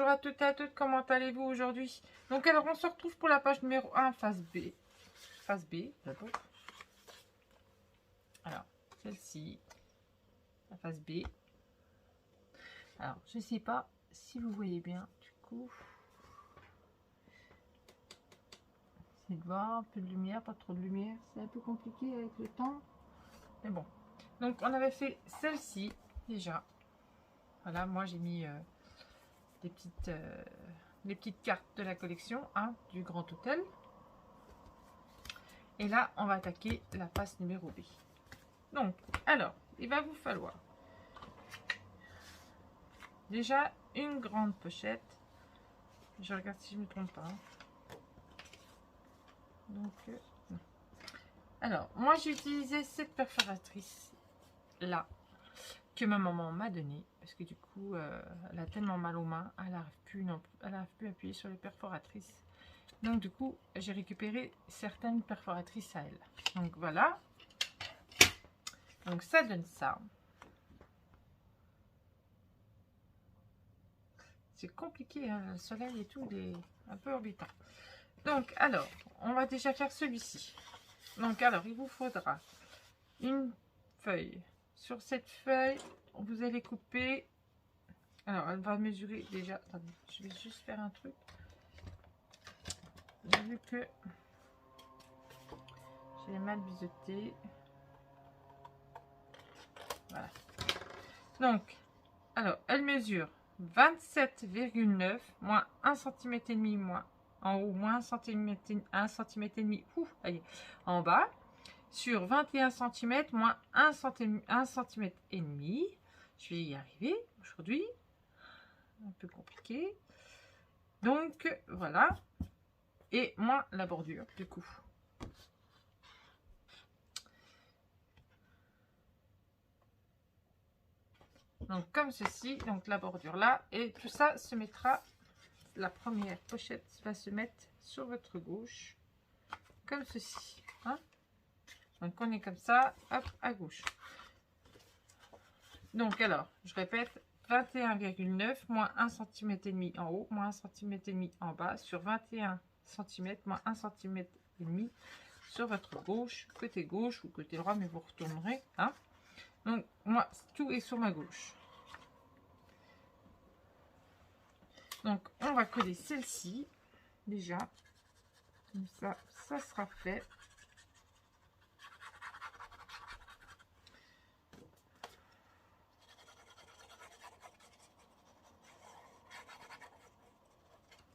bonjour à toutes et à toutes, comment allez-vous aujourd'hui? Donc alors on se retrouve pour la page numéro 1, face B. Face B, d'abord. Alors, celle-ci, la face B. Alors, je ne sais pas si vous voyez bien, du coup. Essayez de voir, un peu de lumière, pas trop de lumière. C'est un peu compliqué avec le temps. Mais bon. Donc on avait fait celle-ci, déjà. Voilà, moi j'ai mis les petites cartes de la collection hein, du Grand Hôtel. Et là, on va attaquer la face numéro B. Donc, alors, il va vous falloir déjà une grande pochette. Je regarde si je ne me trompe pas. Donc, non. Alors, moi j'ai utilisé cette perforatrice là que ma maman m'a donnée parce que du coup, elle a tellement mal aux mains, elle n'arrive plus à appuyer sur les perforatrices. Donc du coup, j'ai récupéré certaines perforatrices à elle. Donc voilà. Donc ça donne ça. C'est compliqué, hein, le soleil et tout, il est un peu orbitant. Donc alors, on va déjà faire celui-ci. Donc alors, il vous faudra une feuille. Sur cette feuille, vous allez couper. Alors, elle va mesurer déjà. Attendez, je vais juste faire un truc. J'ai vu que j'ai mal biseauté. Voilà. Donc, alors, elle mesure 27,9 moins 1 cm et demi moins en haut, moins 1 cm et demi allez, en bas, sur 21 cm moins 1 cm et demi. Je vais y arriver aujourd'hui. Un peu compliqué. Donc, voilà. Et moins la bordure, du coup. Donc, comme ceci, donc la bordure là. Et tout ça se mettra, la première pochette va se mettre sur votre gauche. Comme ceci. Hein? Donc, on est comme ça, hop, à gauche. Donc, alors, je répète, 21,9 moins 1 cm et demi en haut, moins 1 cm et demi en bas, sur 21 cm, moins 1 cm et demi sur votre gauche, côté gauche ou côté droit, mais vous retournerez. Hein? Donc, moi, tout est sur ma gauche. Donc, on va coller celle-ci, déjà. Comme ça sera fait.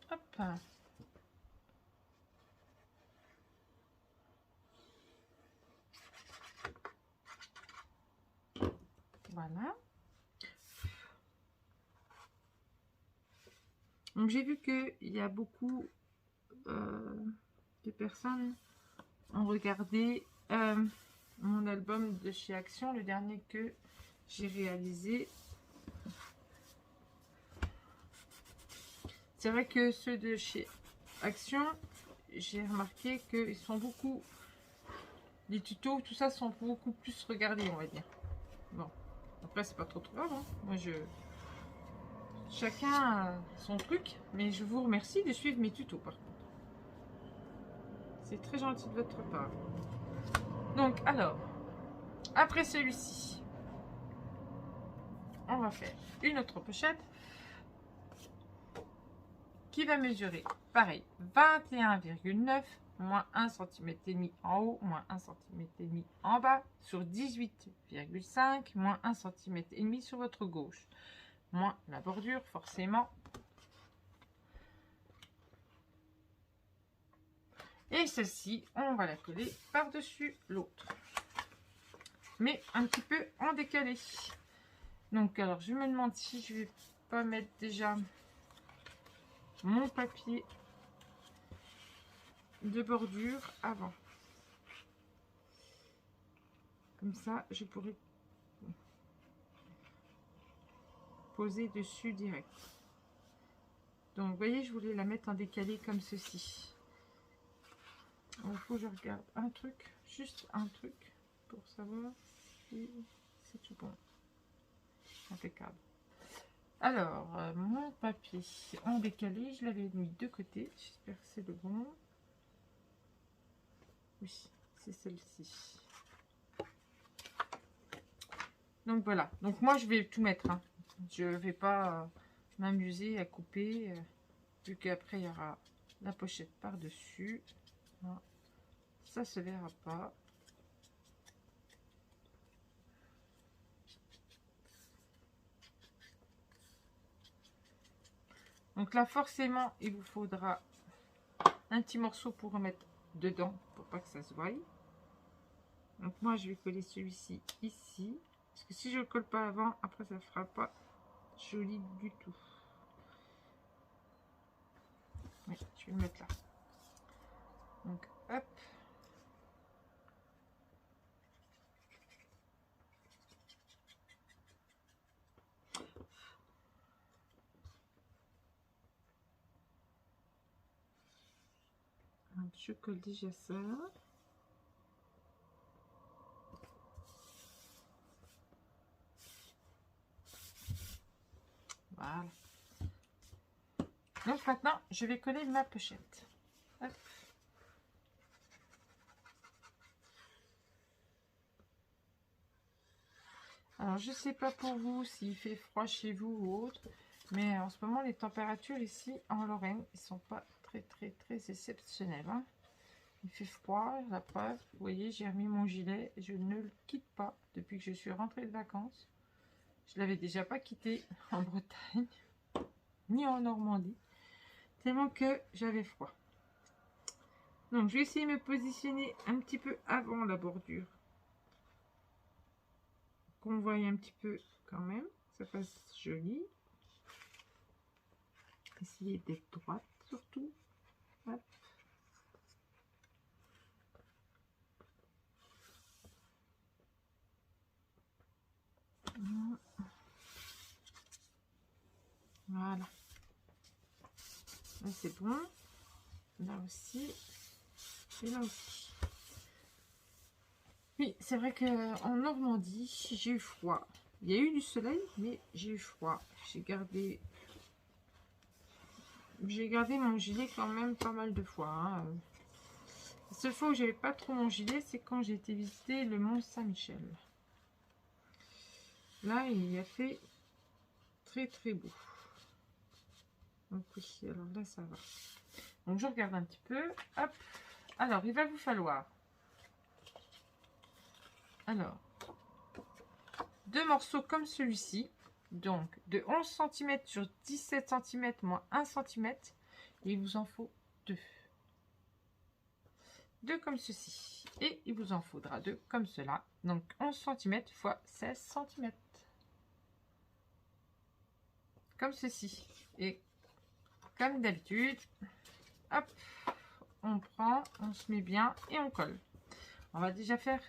Hop. Voilà. Donc, j'ai vu qu'il y a beaucoup de personnes ont regardé mon album de chez Action, le dernier que j'ai réalisé. C'est vrai que ceux de chez Action, j'ai remarqué qu'ils sont beaucoup, les tutos, tout ça sont beaucoup plus regardés, on va dire. Bon, après c'est pas trop grave, hein. Moi chacun a son truc, mais je vous remercie de suivre mes tutos par contre. C'est très gentil de votre part. Donc alors, après celui-ci, on va faire une autre pochette qui va mesurer, pareil, 21,9 moins 1 cm et demi en haut, moins 1 cm et demi en bas, sur 18,5 moins 1 cm et demi sur votre gauche, moins la bordure forcément. Et celle-ci, on va la coller par-dessus l'autre, mais un petit peu en décalé. Donc alors je me demande si je vais pas mettre déjà mon papier de bordure avant. Comme ça, je pourrais poser dessus direct. Donc, vous voyez, je voulais la mettre en décalé comme ceci. Il faut que je regarde un truc, juste un truc, pour savoir si c'est tout bon. Impeccable. Alors, mon papier en décalé, je l'avais mis de côté. J'espère que c'est le bon. Oui, c'est celle-ci. Donc voilà. Donc moi, je vais tout mettre. Hein. Je ne vais pas m'amuser à couper. Vu qu'après, il y aura la pochette par-dessus. Voilà. Ça se verra pas. Donc là, forcément, il vous faudra un petit morceau pour remettre dedans, pour pas que ça se voie. Donc moi, je vais coller celui-ci ici. Parce que si je ne le colle pas avant, après, ça ne fera pas joli du tout. Oui, je vais le mettre là. Donc, hop. Donc, je colle déjà ça. Voilà. Donc maintenant, je vais coller ma pochette. Hop. Alors, je sais pas pour vous s'il fait froid chez vous ou autre, mais en ce moment, les températures ici en Lorraine, ils sont pas très exceptionnelles. Hein. Il fait froid, la preuve. Vous voyez, j'ai remis mon gilet. Je ne le quitte pas depuis que je suis rentrée de vacances. Je l'avais déjà pas quitté en Bretagne, ni en Normandie, tellement que j'avais froid. Donc, je vais essayer de me positionner un petit peu avant la bordure. Qu'on voie un petit peu quand même, ça fasse joli. Essayer d'être droite surtout. Hop. Voilà. Là c'est bon. Là aussi. Et là aussi. Oui, c'est vrai qu'en Normandie, j'ai eu froid. Il y a eu du soleil, mais j'ai eu froid. J'ai gardé mon gilet quand même pas mal de fois. Hein. La seule fois où j'avais pas trop mon gilet, c'est quand j'ai été visiter le Mont Saint-Michel. Là, il a fait très beau. Donc oui, alors là, ça va. Donc je regarde un petit peu. Hop. Alors, il va vous falloir... Alors, 2 morceaux comme celui-ci. Donc, de 11 cm sur 17 cm moins 1 cm. Il vous en faut 2. 2 comme ceci. Et il vous en faudra 2 comme cela. Donc, 11 cm fois 16 cm. Comme ceci. Et comme d'habitude, hop, on prend, on se met bien et on colle. On va déjà faire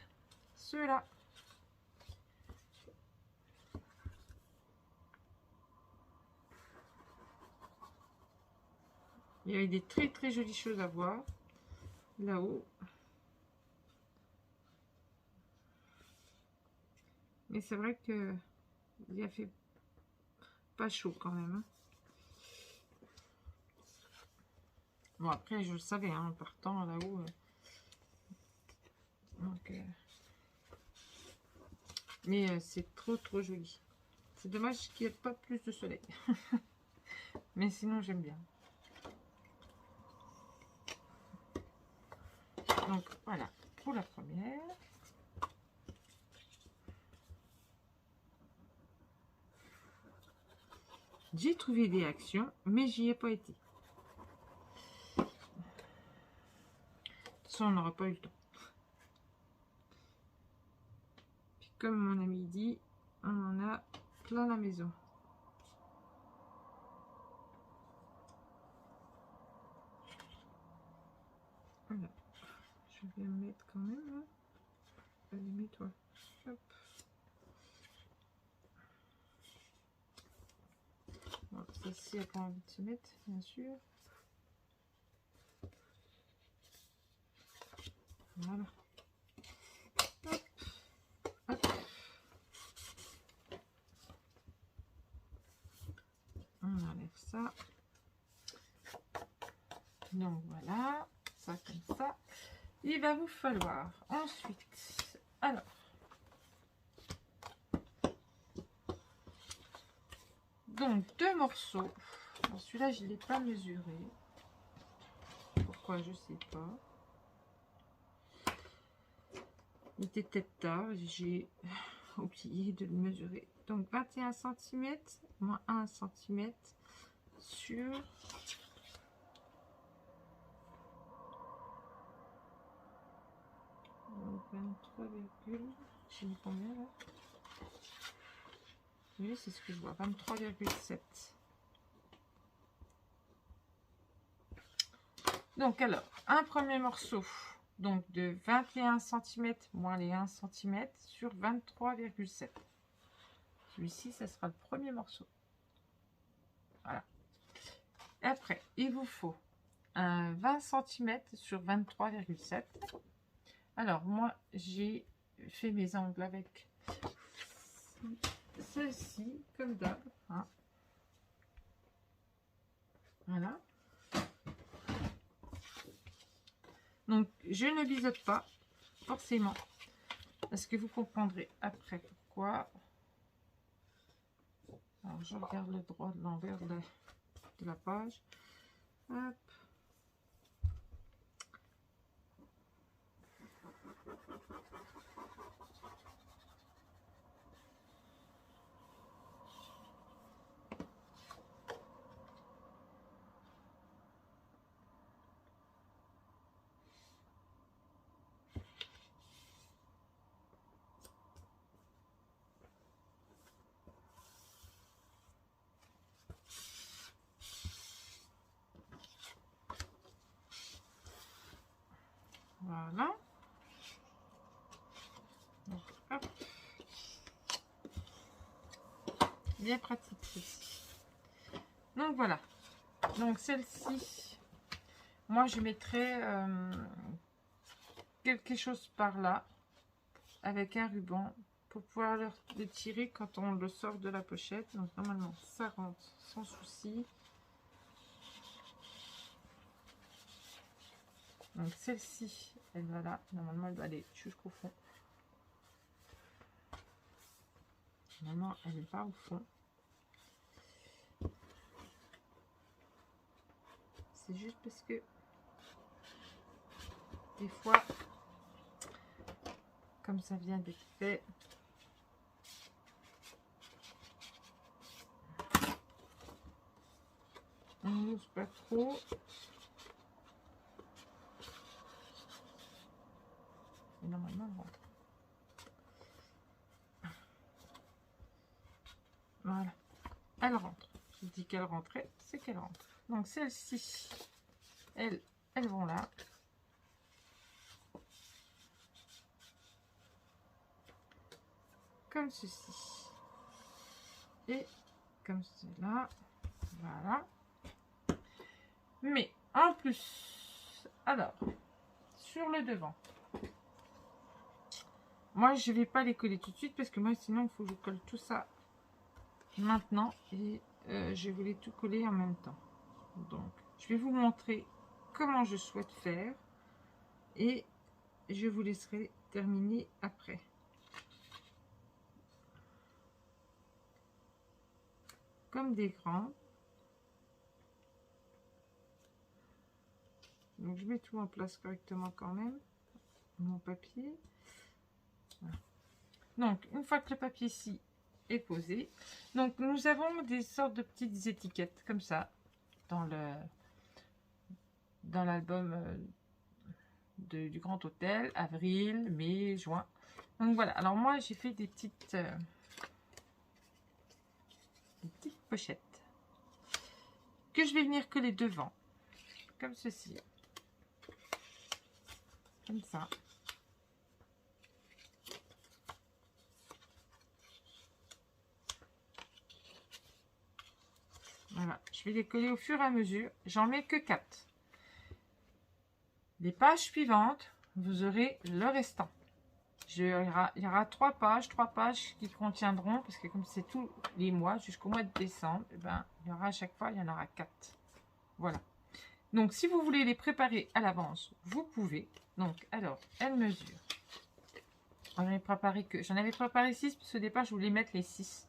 ceux-là. Il y avait des très jolies choses à voir là-haut. Mais c'est vrai que il a fait pas chaud quand même. Hein. Bon, après, je le savais, hein, en partant là-haut. Mais c'est trop joli. C'est dommage qu'il n'y ait pas plus de soleil. Mais sinon, j'aime bien. Donc, voilà pour la première. J'ai trouvé des actions, mais j'y ai pas été. De toute façon, on n'aura pas eu le temps. Puis comme mon ami dit, on en a plein la maison. Voilà. Je vais me mettre quand même. Hein. Allez, mets-toi. Hop. Bon, celle-ci n'a pas envie de se mettre, bien sûr. Voilà. Hop. Hop. Donc voilà, ça comme ça. Il va vous falloir ensuite, alors, donc 2 morceaux. Celui-là, je ne l'ai pas mesuré. Pourquoi, je ne sais pas. Il était peut-être tard, j'ai oublié de le mesurer. Donc 21 cm moins 1 cm sur 23, j'ai mis combien là? Oui, c'est ce que je vois, 23,7. Donc alors, un premier morceau donc de 21 cm moins les 1 cm sur 23,7. Celui-ci, ça sera le premier morceau. Voilà. Et après, il vous faut un 20 cm sur 23,7. Alors, moi, j'ai fait mes angles avec celle-ci, comme d'hab. Hein. Voilà. Donc, je ne biseaute pas, forcément, parce que vous comprendrez après pourquoi. Alors, je regarde le droit de l'envers de la page. Hop. Voilà. Donc, hop. Bien pratique celle-ci. Donc voilà. Donc celle-ci, moi je mettrai quelque chose par là avec un ruban pour pouvoir le tirer quand on le sort de la pochette. Donc normalement ça rentre sans souci. Donc celle-ci, elle va là. Normalement elle doit aller jusqu'au fond. Normalement elle n'est pas au fond. C'est juste parce que des fois, comme ça vient d'être fait, on n'ose pas trop. Et normalement, elle rentre. Voilà. Elle rentre. Je dis qu'elle rentrait, c'est qu'elle rentre. Donc celles-ci, elles vont là. Comme ceci. Et comme cela. Voilà. Mais en plus, alors, sur le devant, moi je vais pas les coller tout de suite parce que moi sinon il faut que je colle tout ça maintenant et je voulais tout coller en même temps. Donc je vais vous montrer comment je souhaite faire et je vous laisserai terminer après. Comme des grands. Donc je mets tout en place correctement quand même. Mon papier. Voilà. Donc une fois que le papier ici est posé, donc nous avons des sortes de petites étiquettes comme ça dans l'album du Grand Hôtel, avril, mai, juin. Donc voilà, alors moi j'ai fait des petites pochettes que je vais venir coller devant, comme ceci, comme ça. Voilà, je vais les coller au fur et à mesure. J'en mets que 4. Les pages suivantes, vous aurez le restant. Il y aura 3 pages qui contiendront, parce que comme c'est tous les mois jusqu'au mois de décembre, eh ben, il y aura à chaque fois, il y en aura 4. Voilà. Donc, si vous voulez les préparer à l'avance, vous pouvez. Donc, alors, elle mesure. J'en avais préparé 6, parce qu'au départ, je voulais mettre les 6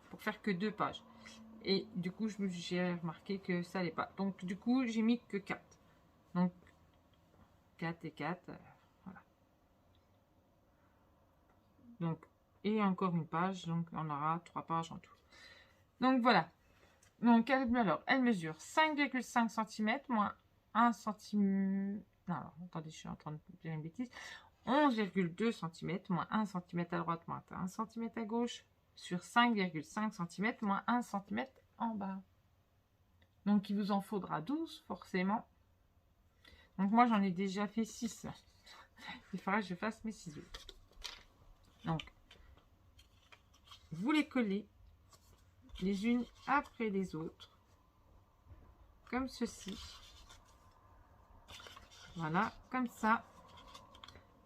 pour faire que 2 pages. Et du coup, j'ai remarqué que ça n'allait pas. Donc, du coup, j'ai mis que 4. Donc, 4 et 4. Voilà. Donc, et encore une page. Donc, on aura 3 pages en tout. Donc, voilà. Donc, alors, elle mesure 5,5 cm moins 1 cm. Non, alors, attendez, je suis en train de dire une bêtise. 11,2 cm moins 1 cm à droite moins 1 cm à gauche sur 5,5 cm moins 1 cm en bas. Donc, il vous en faudra 12 forcément. Donc, moi, j'en ai déjà fait 6. Il faudra que je fasse mes ciseaux. Donc, vous les collez les unes après les autres, comme ceci. Voilà, comme ça,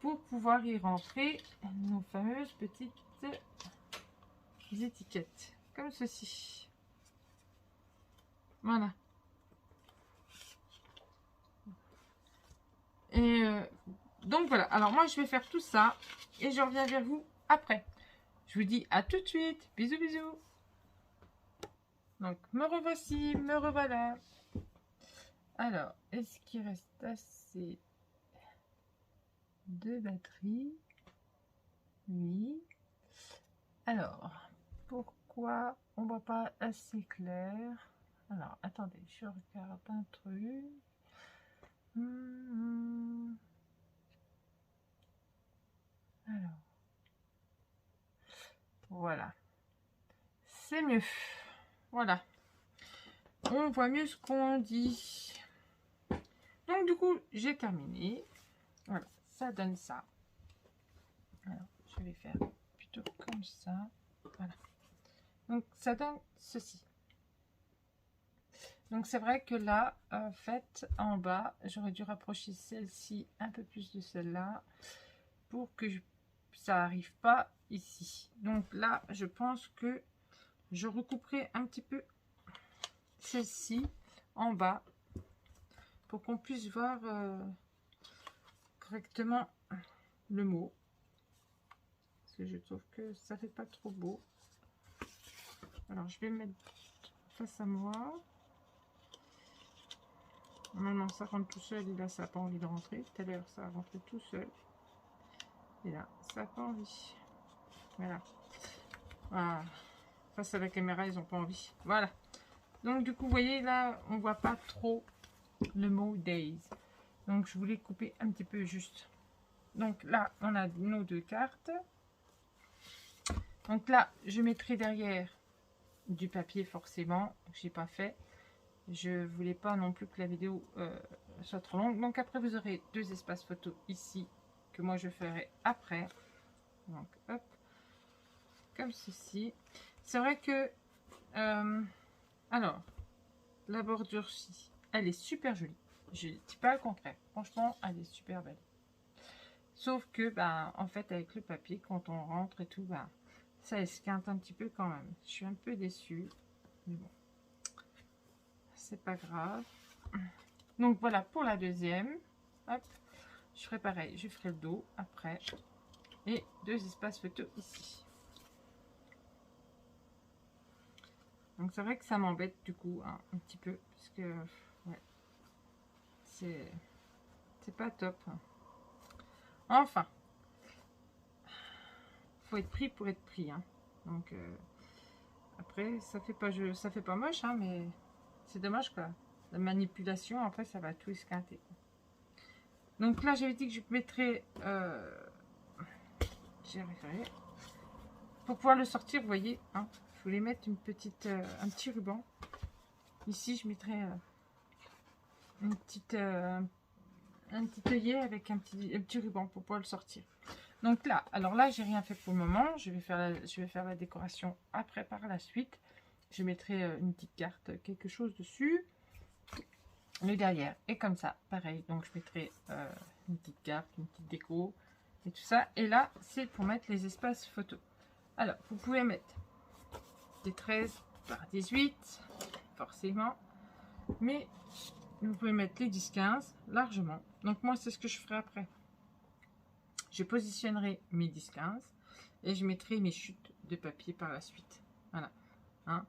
pour pouvoir y rentrer nos fameuses petites étiquettes, comme ceci. Voilà. Et donc voilà, alors moi je vais faire tout ça et je reviens vers vous après. Je vous dis à tout de suite, bisous bisous. Donc me revoici, me revoilà. Alors, est-ce qu'il reste assez de batterie? Oui. Alors, pourquoi on voit pas assez clair? Alors, attendez, je regarde un truc. Alors, voilà. C'est mieux. Voilà. On voit mieux ce qu'on dit. Donc, du coup, j'ai terminé. Voilà, ça donne ça. Alors, je vais faire plutôt comme ça. Voilà. Donc, ça donne ceci. Donc, c'est vrai que là, en fait, en bas, j'aurais dû rapprocher celle-ci un peu plus de celle-là pour que ça n'arrive pas ici. Donc là, je pense que je recouperai un petit peu celle-ci en bas pour qu'on puisse voir correctement le mot. Parce que je trouve que ça fait pas trop beau. Alors, je vais mettre face à moi. Normalement, ça rentre tout seul et là, ça n'a pas envie de rentrer. Tout à l'heure, ça a rentré tout seul. Et là, ça n'a pas envie. Voilà. Voilà. Face à la caméra, ils n'ont pas envie. Voilà. Donc, du coup, vous voyez, là, on voit pas trop le mot days. Donc, je voulais couper un petit peu juste. Donc, là, on a nos 2 cartes. Donc, là, je mettrai derrière du papier, forcément. Je n'ai pas fait. Je voulais pas non plus que la vidéo soit trop longue. Donc, après, vous aurez 2 espaces photos ici que moi, je ferai après. Donc, hop. Comme ceci. C'est vrai que... alors, la bordure-ci, elle est super jolie. Je ne dis pas le contraire. Franchement, elle est super belle. Sauf que, ben, en fait, avec le papier, quand on rentre et tout, ben, ça esquinte un petit peu quand même. Je suis un peu déçue. Mais bon, c'est pas grave. Donc, voilà pour la deuxième. Hop, je ferai pareil. Je ferai le dos après. Et 2 espaces photos ici. Donc, c'est vrai que ça m'embête du coup hein, un petit peu. Parce que, ouais, c'est pas top. Enfin, faut être pris pour être pris. Hein. Donc, après, ça fait pas moche, hein, mais c'est dommage quoi. La manipulation, après, ça va tout esquinter. Donc là, j'avais dit que je mettrais... j'ai référé. Pour pouvoir le sortir, vous voyez, hein, je voulais mettre une petite, un petit ruban. Ici, je mettrais une petite, un petit œillet avec un petit ruban pour pouvoir le sortir. Donc là, alors là, j'ai rien fait pour le moment. Je vais faire la décoration après par la suite. Je mettrai une petite carte, quelque chose dessus. Le derrière et comme ça, pareil. Donc je mettrai une petite carte, une petite déco et tout ça. Et là, c'est pour mettre les espaces photos. Alors, vous pouvez mettre des 13 par 18, forcément. Mais vous pouvez mettre les 10-15 largement. Donc moi, c'est ce que je ferai après. Je positionnerai mes 10-15 et je mettrai mes chutes de papier par la suite. Voilà. Hein.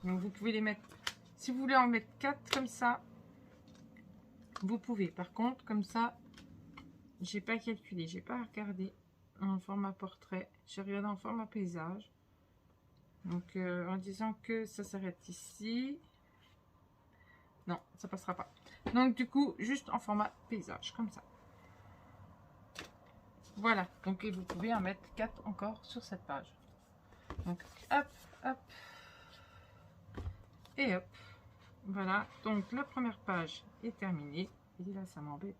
Donc vous pouvez les mettre, si vous voulez en mettre 4 comme ça, vous pouvez. Par contre, comme ça, j'ai pas calculé, j'ai pas regardé en format portrait, j'ai regardé en format paysage. Donc en disant que ça s'arrête ici, non, ça passera pas. Donc du coup, juste en format paysage, comme ça. Voilà, donc et vous pouvez en mettre 4 encore sur cette page. Donc hop, hop, et hop. Voilà, donc la première page est terminée. Et là, ça m'embête.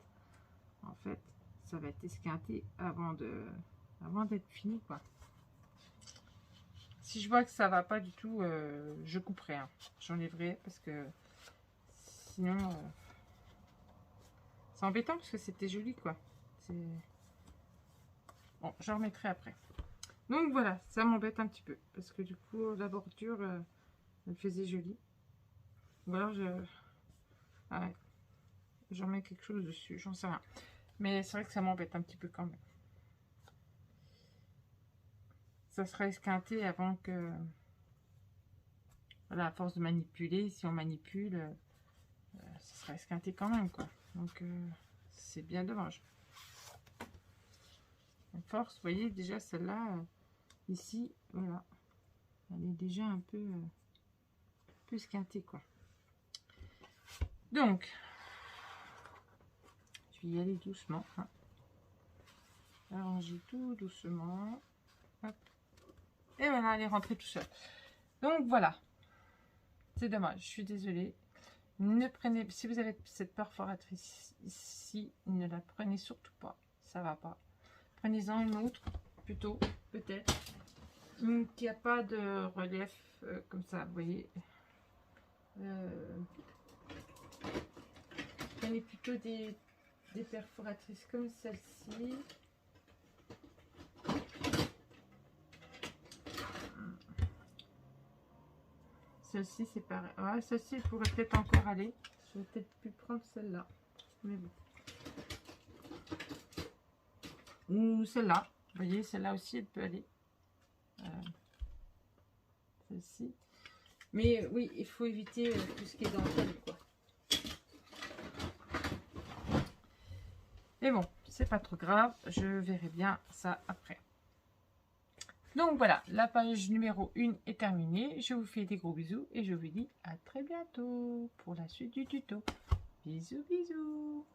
En fait, ça va être esquinté avant d'être fini, quoi. Si je vois que ça va pas du tout, je couperai. Hein. J'enlèverai parce que sinon, c'est embêtant parce que c'était joli, quoi. Bon, je remettrai après. Donc voilà, ça m'embête un petit peu parce que du coup, la bordure, elle faisait jolie. Ou alors j'en mets quelque chose dessus, j'en sais rien. Mais c'est vrai que ça m'embête un petit peu quand même. Ça sera esquinté avant que... Voilà, à force de manipuler, si on manipule, ça sera esquinté quand même, quoi. Donc, c'est bien dommage. À force, vous voyez, déjà celle-là, ici, voilà. Elle est déjà un peu esquintée, quoi. Donc, je vais y aller doucement. Hein. Arranger tout doucement. Hop. Et voilà, elle est rentrée tout seul. Donc voilà. C'est dommage, je suis désolée. Ne prenez, si vous avez cette perforatrice ici, ne la prenez surtout pas. Ça va pas. Prenez-en une autre, plutôt, peut-être. Qui n'a pas de relief comme ça, vous voyez. Prenez plutôt des perforatrices comme celle-ci. Celle-ci, c'est pareil. Ouais, celle-ci, pourrait peut-être encore aller. Je vais peut-être plus prendre celle-là. Mais bon. Ou celle-là. Vous voyez, celle-là aussi, elle peut aller. Celle-ci. Mais oui, il faut éviter tout ce qui est dentelle, quoi. Mais bon, c'est pas trop grave. Je verrai bien ça après. Donc voilà, la page numéro 1 est terminée. Je vous fais des gros bisous et je vous dis à très bientôt pour la suite du tuto. Bisous, bisous.